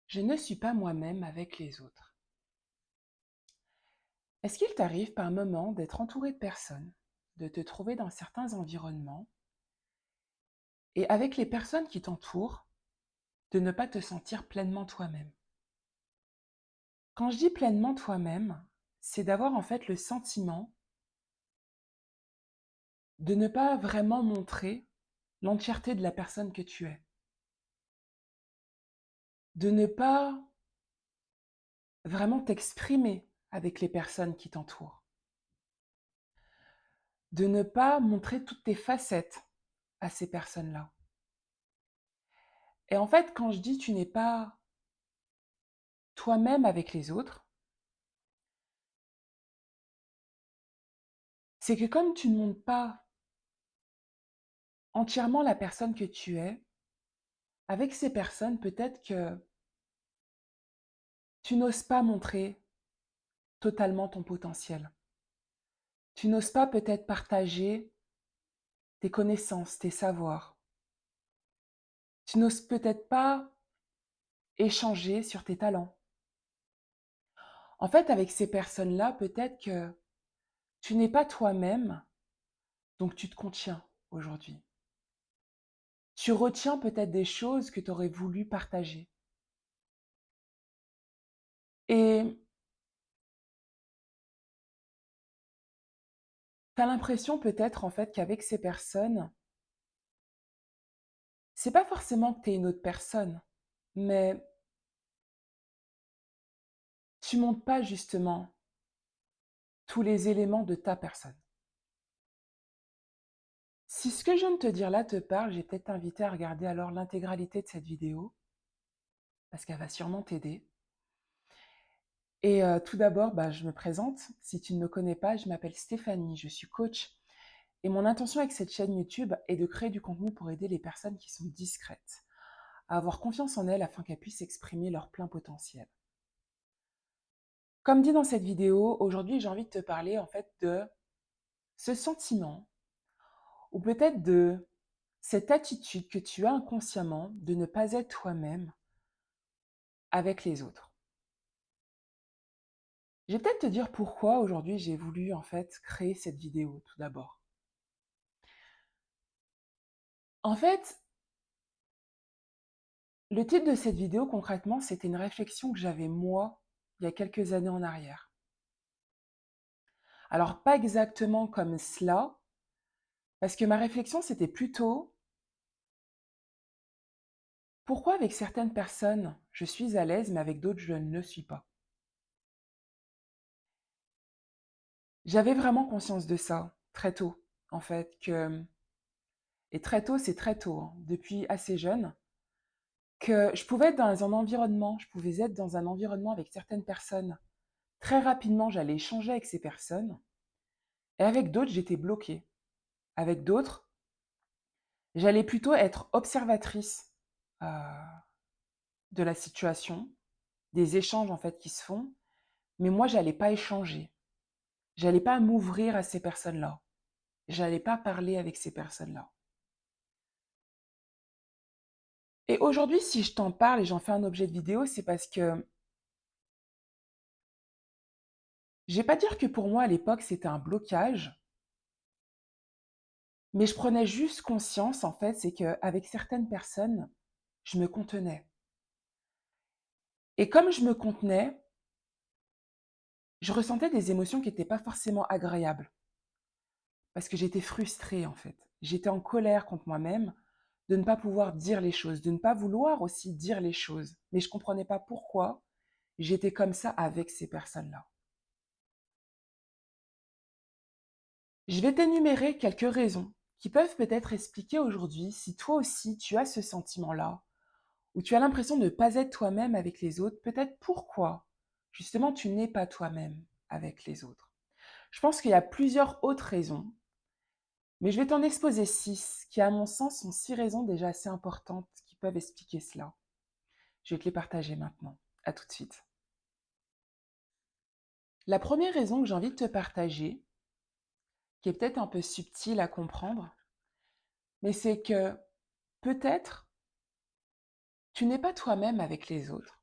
Je ne suis pas moi-même avec les autres. Est-ce qu'il t'arrive par moment d'être entouré de personnes, de te trouver dans certains environnements et avec les personnes qui t'entourent, de ne pas te sentir pleinement toi-même? Quand je dis pleinement toi-même, c'est d'avoir en fait le sentiment de ne pas vraiment montrer l'entièreté de la personne que tu es, de ne pas vraiment t'exprimer avec les personnes qui t'entourent, de ne pas montrer toutes tes facettes à ces personnes-là. Et en fait, quand je dis tu n'es pas toi-même avec les autres, c'est que comme tu ne montres pas entièrement la personne que tu es, avec ces personnes, peut-être que tu n'oses pas montrer totalement ton potentiel. Tu n'oses pas peut-être partager tes connaissances, tes savoirs. Tu n'oses peut-être pas échanger sur tes talents. En fait, avec ces personnes-là, peut-être que tu n'es pas toi-même, donc tu te contiens aujourd'hui. Tu retiens peut-être des choses que tu aurais voulu partager. Et tu as l'impression peut-être en fait qu'avec ces personnes, c'est pas forcément que tu es une autre personne, mais tu montres pas justement tous les éléments de ta personne. Si ce que je viens de te dire là te parle, j'ai peut-être t'inviter à regarder alors l'intégralité de cette vidéo, parce qu'elle va sûrement t'aider. Et tout d'abord, je me présente. Si tu ne me connais pas, je m'appelle Stéphanie, je suis coach. Et mon intention avec cette chaîne YouTube est de créer du contenu pour aider les personnes qui sont discrètes, à avoir confiance en elles afin qu'elles puissent exprimer leur plein potentiel. Comme dit dans cette vidéo, aujourd'hui j'ai envie de te parler en fait de ce sentiment ou peut-être de cette attitude que tu as inconsciemment de ne pas être toi-même avec les autres. Je vais peut-être te dire pourquoi aujourd'hui j'ai voulu en fait créer cette vidéo tout d'abord. En fait, le titre de cette vidéo concrètement, c'était une réflexion que j'avais moi il y a quelques années en arrière. Alors pas exactement comme cela, parce que ma réflexion c'était plutôt pourquoi avec certaines personnes je suis à l'aise mais avec d'autres je ne le suis pas. J'avais vraiment conscience de ça très tôt, en fait, et très tôt, c'est très tôt, hein, depuis assez jeune, que je pouvais être dans un environnement, je pouvais être dans un environnement avec certaines personnes. Très rapidement, j'allais échanger avec ces personnes, et avec d'autres, j'étais bloquée. Avec d'autres, j'allais plutôt être observatrice euh, de la situation, des échanges en fait qui se font, mais moi, j'allais pas échanger. J'allais pas m'ouvrir à ces personnes-là. J'allais pas parler avec ces personnes-là. Et aujourd'hui, si je t'en parle et j'en fais un objet de vidéo, c'est parce que je vais pas dire que pour moi à l'époque c'était un blocage, mais je prenais juste conscience en fait, c'est qu'avec certaines personnes, je me contenais. Et comme je me contenais, je ressentais des émotions qui n'étaient pas forcément agréables, parce que j'étais frustrée en fait. J'étais en colère contre moi-même de ne pas pouvoir dire les choses, de ne pas vouloir aussi dire les choses, mais je comprenais pas pourquoi j'étais comme ça avec ces personnes-là. Je vais t'énumérer quelques raisons qui peuvent peut-être expliquer aujourd'hui si toi aussi tu as ce sentiment-là, ou tu as l'impression de ne pas être toi-même avec les autres, peut-être pourquoi justement tu n'es pas toi-même avec les autres. Je pense qu'il y a plusieurs autres raisons, mais je vais t'en exposer 6, qui à mon sens sont 6 raisons déjà assez importantes qui peuvent expliquer cela. Je vais te les partager maintenant. À tout de suite. La première raison que j'ai envie de te partager, qui est peut-être un peu subtile à comprendre, mais c'est que peut-être tu n'es pas toi-même avec les autres.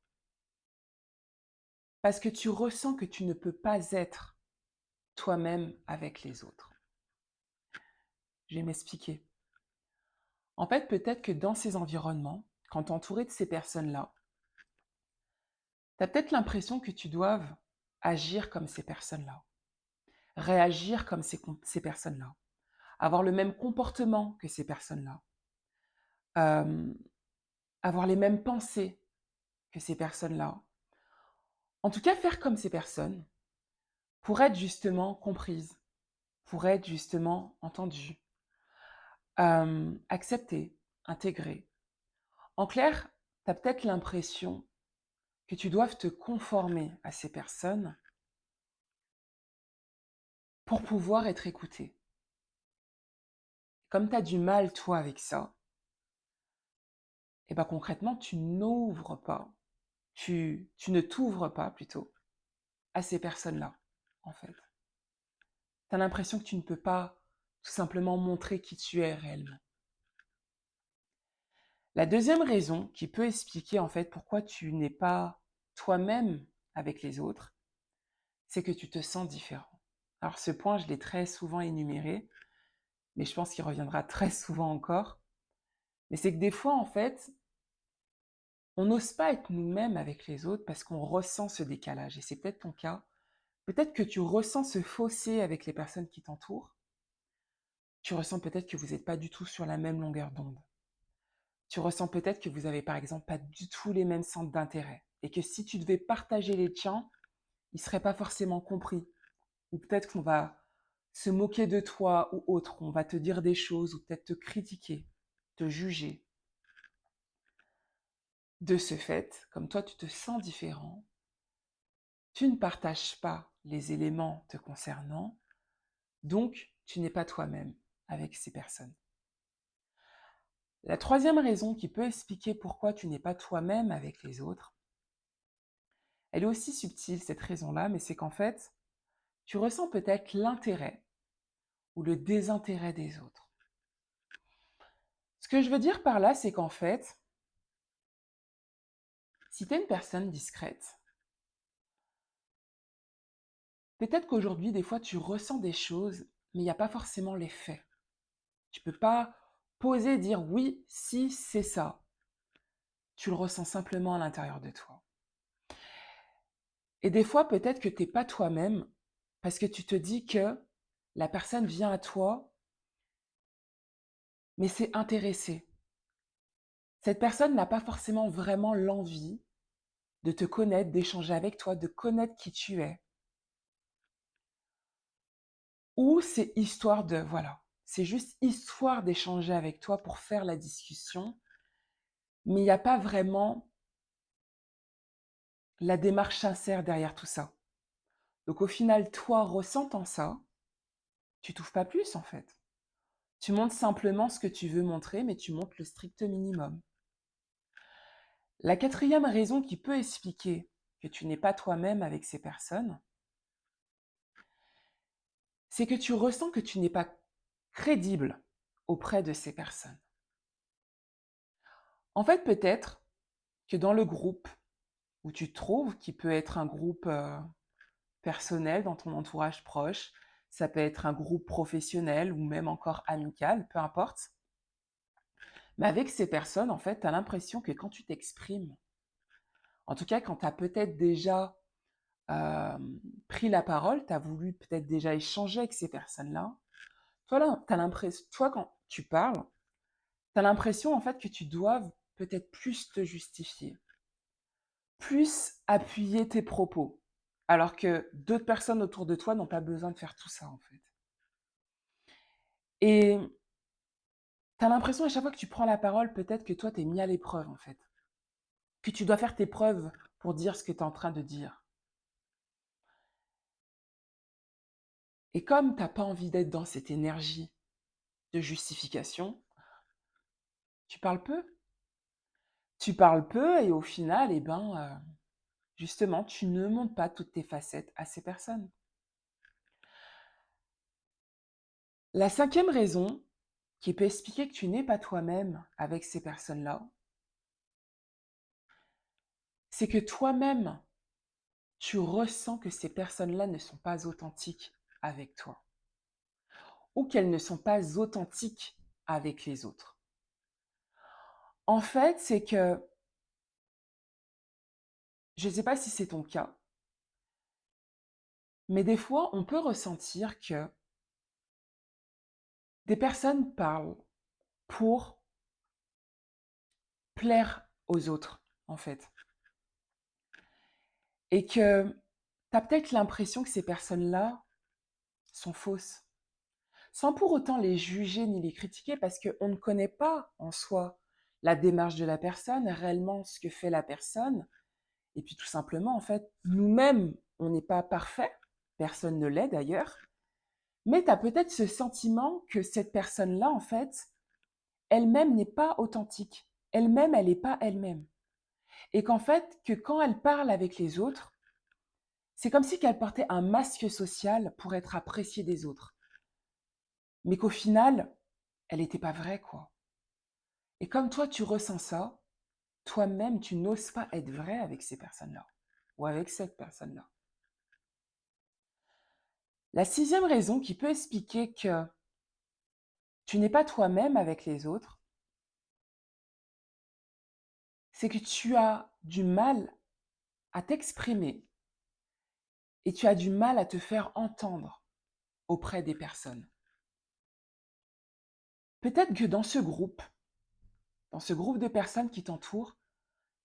parce que tu ressens que tu ne peux pas être toi-même avec les autres. Je vais m'expliquer. En fait, peut-être que dans ces environnements, quand tu es entouré de ces personnes-là, tu as peut-être l'impression que tu doives agir comme ces personnes-là, réagir comme ces personnes-là, avoir le même comportement que ces personnes-là, euh, avoir les mêmes pensées que ces personnes-là. En tout cas, faire comme ces personnes pour être justement comprise, pour être justement entendue, acceptée, intégrée. En clair, tu as peut-être l'impression que tu doives te conformer à ces personnes pour pouvoir être écouté. Comme tu as du mal, toi, avec ça, et bien concrètement, tu ne t'ouvres pas plutôt à ces personnes-là, en fait. Tu as l'impression que tu ne peux pas tout simplement montrer qui tu es réellement. La deuxième raison qui peut expliquer en fait pourquoi tu n'es pas toi-même avec les autres, c'est que tu te sens différent. Alors ce point, je l'ai très souvent énuméré, mais je pense qu'il reviendra très souvent encore. Mais c'est que des fois, en fait, on n'ose pas être nous-mêmes avec les autres parce qu'on ressent ce décalage. Et c'est peut-être ton cas. Peut-être que tu ressens ce fossé avec les personnes qui t'entourent. Tu ressens peut-être que vous n'êtes pas du tout sur la même longueur d'onde. Tu ressens peut-être que vous n'avez par exemple pas du tout les mêmes centres d'intérêt. Et que si tu devais partager les tiens, ils ne seraient pas forcément compris. Ou peut-être qu'on va se moquer de toi ou autre. On va te dire des choses ou peut-être te critiquer, te juger. De ce fait, comme toi tu te sens différent, tu ne partages pas les éléments te concernant, donc tu n'es pas toi-même avec ces personnes. La troisième raison qui peut expliquer pourquoi tu n'es pas toi-même avec les autres, elle est aussi subtile cette raison-là, mais c'est qu'en fait, tu ressens peut-être l'intérêt ou le désintérêt des autres. Ce que je veux dire par là, c'est qu'en fait, si tu es une personne discrète, peut-être qu'aujourd'hui, des fois, tu ressens des choses, mais il n'y a pas forcément les faits. Tu ne peux pas poser et dire oui, si, c'est ça. Tu le ressens simplement à l'intérieur de toi. Et des fois, peut-être que tu n'es pas toi-même parce que tu te dis que la personne vient à toi, mais c'est intéressé. Cette personne n'a pas forcément vraiment l'envie de te connaître, d'échanger avec toi, de connaître qui tu es. Ou c'est histoire de, voilà, c'est juste histoire d'échanger avec toi pour faire la discussion, mais il n'y a pas vraiment la démarche sincère derrière tout ça. Donc au final, toi, ressentant ça, tu t'ouvres pas plus en fait. Tu montres simplement ce que tu veux montrer, mais tu montres le strict minimum. La quatrième raison qui peut expliquer que tu n'es pas toi-même avec ces personnes, c'est que tu ressens que tu n'es pas crédible auprès de ces personnes. En fait, peut-être que dans le groupe où tu te trouves, qui peut être un groupe personnel dans ton entourage proche, ça peut être un groupe professionnel ou même encore amical, peu importe. Mais avec ces personnes, en fait, tu as l'impression que quand tu t'exprimes, en tout cas quand tu as peut-être déjà euh, pris la parole, tu as voulu peut-être déjà échanger avec ces personnes-là, toi, là, t'as l'impression, toi, quand tu parles, tu as l'impression en fait que tu dois peut-être plus te justifier, plus appuyer tes propos, alors que d'autres personnes autour de toi n'ont pas besoin de faire tout ça en fait. Et tu as l'impression à chaque fois que tu prends la parole, peut-être que toi, tu es mis à l'épreuve en fait, que tu dois faire tes preuves pour dire ce que tu es en train de dire. Et comme tu n'as pas envie d'être dans cette énergie de justification, tu parles peu. Tu parles peu et au final, eh ben, justement, tu ne montres pas toutes tes facettes à ces personnes. La cinquième raison qui peut expliquer que tu n'es pas toi-même avec ces personnes-là, c'est que toi-même, tu ressens que ces personnes-là ne sont pas authentiques avec toi ou qu'elles ne sont pas authentiques avec les autres. En fait, c'est que, je ne sais pas si c'est ton cas, mais des fois, on peut ressentir que des personnes parlent pour plaire aux autres, en fait. Et que tu as peut-être l'impression que ces personnes-là sont fausses, sans pour autant les juger ni les critiquer, parce qu'on ne connaît pas en soi la démarche de la personne, réellement ce que fait la personne. Et puis tout simplement, en fait, nous-mêmes, on n'est pas parfait, personne ne l'est d'ailleurs, mais tu as peut-être ce sentiment que cette personne-là, en fait, elle-même n'est pas authentique. Elle-même, elle n'est pas elle-même. Et qu'en fait, que quand elle parle avec les autres, c'est comme si qu'elle portait un masque social pour être appréciée des autres. Mais qu'au final, elle n'était pas vraie, quoi. Et comme toi, tu ressens ça, toi-même, tu n'oses pas être vrai avec ces personnes-là ou avec cette personne-là. La sixième raison qui peut expliquer que tu n'es pas toi-même avec les autres, c'est que tu as du mal à t'exprimer et tu as du mal à te faire entendre auprès des personnes. Peut-être que dans ce groupe de personnes qui t'entourent,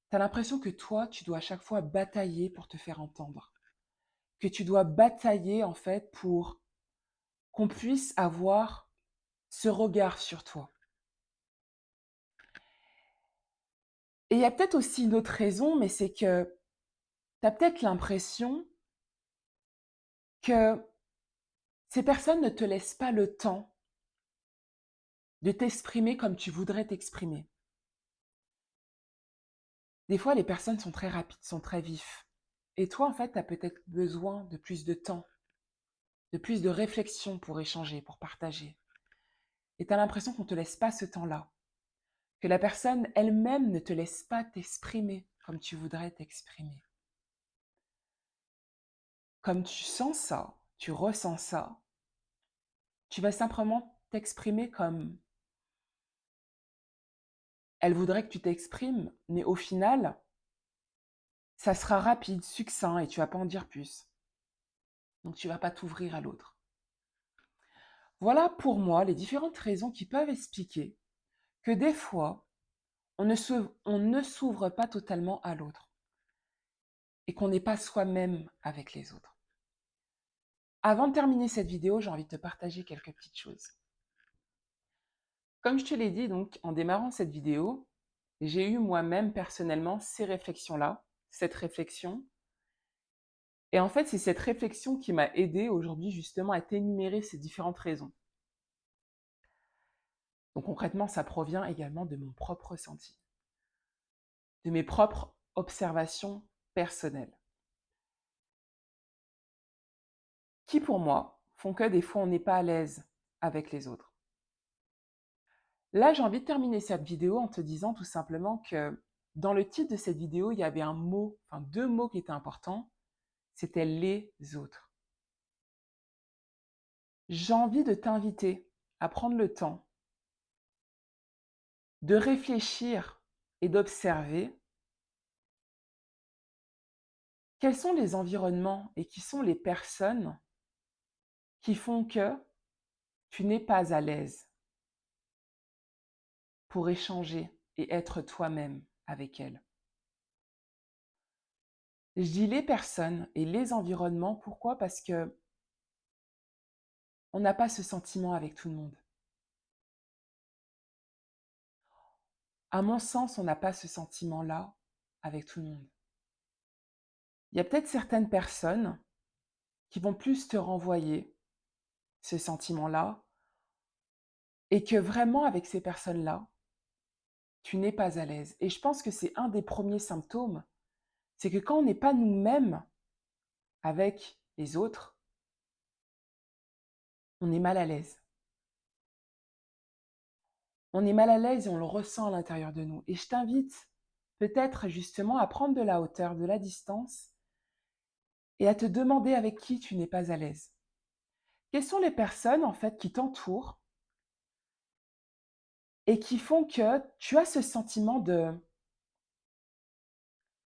tu as l'impression que toi, tu dois à chaque fois batailler pour te faire entendre. Que tu dois batailler en fait pour qu'on puisse avoir ce regard sur toi. Et il y a peut-être aussi une autre raison, mais c'est que tu as peut-être l'impression que ces personnes ne te laissent pas le temps de t'exprimer comme tu voudrais t'exprimer. Des fois, les personnes sont très rapides, sont très vifs. Et toi, en fait, tu as peut-être besoin de plus de temps, de plus de réflexion pour échanger, pour partager. Et tu as l'impression qu'on ne te laisse pas ce temps-là, que la personne elle-même ne te laisse pas t'exprimer comme tu voudrais t'exprimer. Comme tu sens ça, tu ressens ça, tu vas simplement t'exprimer comme elle voudrait que tu t'exprimes, mais au final, ça sera rapide, succinct et tu vas pas en dire plus. Donc tu vas pas t'ouvrir à l'autre. Voilà pour moi les différentes raisons qui peuvent expliquer que des fois, on ne s'ouvre pas totalement à l'autre et qu'on n'est pas soi-même avec les autres. Avant de terminer cette vidéo, j'ai envie de te partager quelques petites choses. Comme je te l'ai dit donc en démarrant cette vidéo, j'ai eu moi-même personnellement ces réflexions-là, cette réflexion. Et en fait, c'est cette réflexion qui m'a aidé aujourd'hui justement à t'énumérer ces différentes raisons. Donc concrètement, ça provient également de mon propre ressenti, de mes propres observations personnelles, qui pour moi font que des fois on n'est pas à l'aise avec les autres. Là, j'ai envie de terminer cette vidéo en te disant tout simplement que dans le titre de cette vidéo, il y avait un mot, enfin deux mots qui étaient importants, c'était les autres. J'ai envie de t'inviter à prendre le temps de réfléchir et d'observer quels sont les environnements et qui sont les personnes qui font que tu n'es pas à l'aise pour échanger et être toi-même avec elles. Je dis les personnes et les environnements, pourquoi? Parce que on n'a pas ce sentiment avec tout le monde. À mon sens, on n'a pas ce sentiment-là avec tout le monde. Il y a peut-être certaines personnes qui vont plus te renvoyer ce sentiment-là et que vraiment avec ces personnes-là, tu n'es pas à l'aise. Et je pense que c'est un des premiers symptômes, c'est que quand on n'est pas nous-mêmes avec les autres, on est mal à l'aise. On est mal à l'aise et on le ressent à l'intérieur de nous. Et je t'invite peut-être justement à prendre de la hauteur, de la distance et à te demander avec qui tu n'es pas à l'aise. Quelles sont les personnes, en fait, qui t'entourent et qui font que tu as ce sentiment de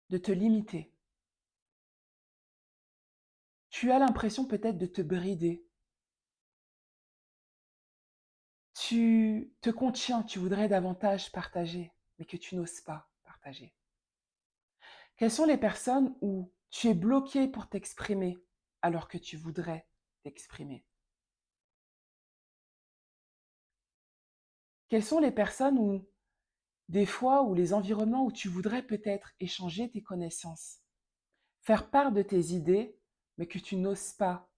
te limiter? Tu as l'impression peut-être de te brider. Tu te contiens, tu voudrais davantage partager, mais que tu n'oses pas partager. Quelles sont les personnes où tu es bloqué pour t'exprimer alors que tu voudrais t'exprimer? Quelles sont les personnes où, des fois, ou les environnements où tu voudrais peut-être échanger tes connaissances, faire part de tes idées, mais que tu n'oses pas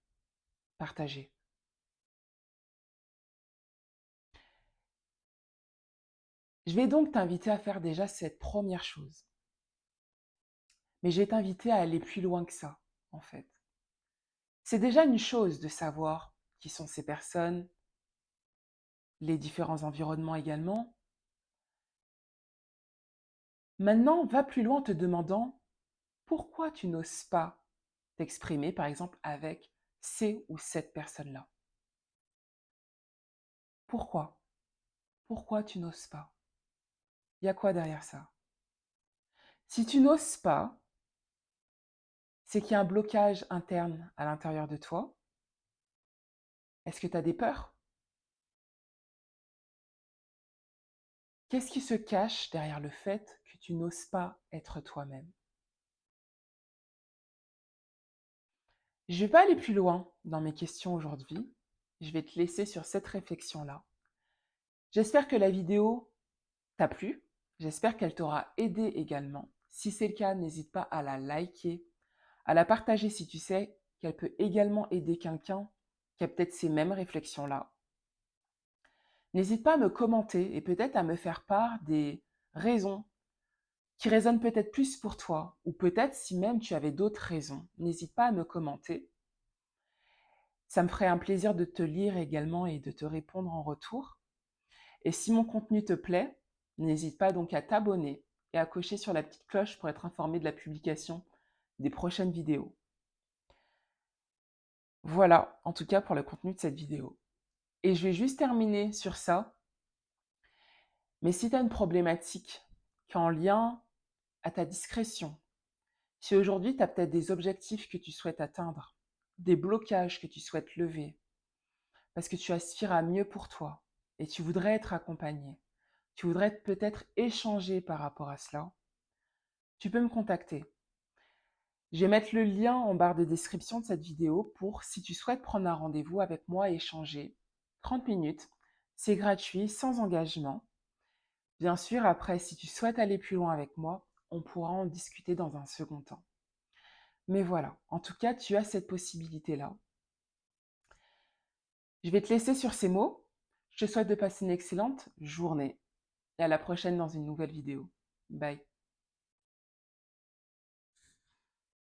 partager? Je vais donc t'inviter à faire déjà cette première chose. Mais je vais t'inviter à aller plus loin que ça, en fait. C'est déjà une chose de savoir qui sont ces personnes, les différents environnements également. Maintenant, va plus loin en te demandant pourquoi tu n'oses pas t'exprimer, par exemple, avec ces ou cette personne-là. Pourquoi? Pourquoi tu n'oses pas? Il y a quoi derrière ça? Si tu n'oses pas, c'est qu'il y a un blocage interne à l'intérieur de toi. Est-ce que tu as des peurs? Qu'est-ce qui se cache derrière le fait que tu n'oses pas être toi-même? Je ne vais pas aller plus loin dans mes questions aujourd'hui. Je vais te laisser sur cette réflexion-là. J'espère que la vidéo t'a plu. J'espère qu'elle t'aura aidé également. Si c'est le cas, n'hésite pas à la liker, à la partager si tu sais qu'elle peut également aider quelqu'un qui a peut-être ces mêmes réflexions-là. N'hésite pas à me commenter et peut-être à me faire part des raisons qui résonnent peut-être plus pour toi, ou peut-être si même tu avais d'autres raisons. N'hésite pas à me commenter. Ça me ferait un plaisir de te lire également et de te répondre en retour. Et si mon contenu te plaît, n'hésite pas donc à t'abonner et à cocher sur la petite cloche pour être informé de la publication des prochaines vidéos. Voilà, en tout cas pour le contenu de cette vidéo. Et je vais juste terminer sur ça. Mais si tu as une problématique qui est en lien à ta discrétion, si aujourd'hui tu as peut-être des objectifs que tu souhaites atteindre, des blocages que tu souhaites lever, parce que tu aspires à mieux pour toi et tu voudrais être accompagné, tu voudrais peut-être échanger par rapport à cela, tu peux me contacter. Je vais mettre le lien en barre de description de cette vidéo pour si tu souhaites prendre un rendez-vous avec moi et échanger. 30 minutes, c'est gratuit, sans engagement. Bien sûr, après, si tu souhaites aller plus loin avec moi, on pourra en discuter dans un second temps. Mais voilà, en tout cas, tu as cette possibilité-là. Je vais te laisser sur ces mots. Je te souhaite de passer une excellente journée et à la prochaine dans une nouvelle vidéo. Bye.